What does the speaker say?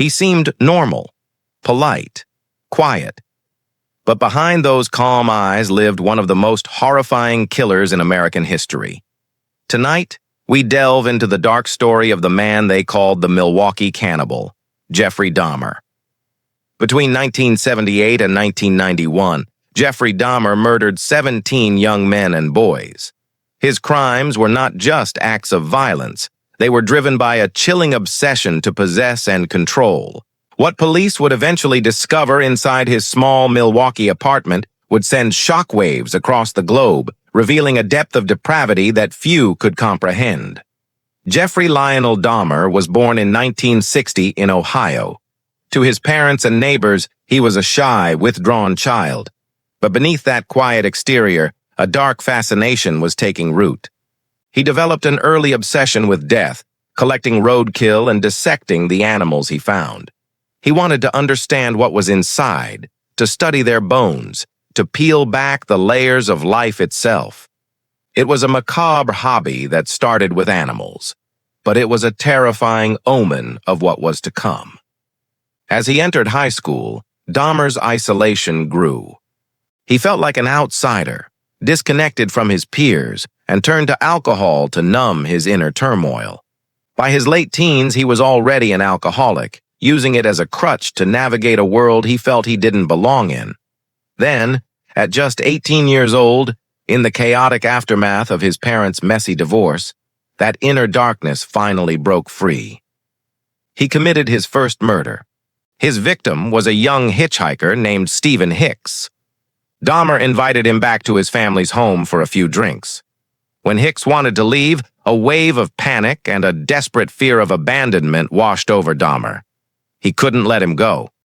He seemed normal, polite, quiet. But behind those calm eyes lived one of the most horrifying killers in American history. Tonight, we delve into the dark story of the man they called the Milwaukee Cannibal, Jeffrey Dahmer. Between 1978 and 1991, Jeffrey Dahmer murdered 17 young men and boys. His crimes were not just acts of violence. They were driven by a chilling obsession to possess and control. What police would eventually discover inside his small Milwaukee apartment would send shockwaves across the globe, revealing a depth of depravity that few could comprehend. Jeffrey Lionel Dahmer was born in 1960 in Ohio. To his parents and neighbors, he was a shy, withdrawn child. But beneath that quiet exterior, a dark fascination was taking root. He developed an early obsession with death, collecting roadkill and dissecting the animals he found. He wanted to understand what was inside, to study their bones, to peel back the layers of life itself. It was a macabre hobby that started with animals, but it was a terrifying omen of what was to come. As he entered high school, Dahmer's isolation grew. He felt like an outsider, disconnected from his peers, and turned to alcohol to numb his inner turmoil. By his late teens, he was already an alcoholic, using it as a crutch to navigate a world he felt he didn't belong in. Then, at just 18 years old, in the chaotic aftermath of his parents' messy divorce, that inner darkness finally broke free. He committed his first murder. His victim was a young hitchhiker named Stephen Hicks. Dahmer invited him back to his family's home for a few drinks. When Hicks wanted to leave, a wave of panic and a desperate fear of abandonment washed over Dahmer. He couldn't let him go.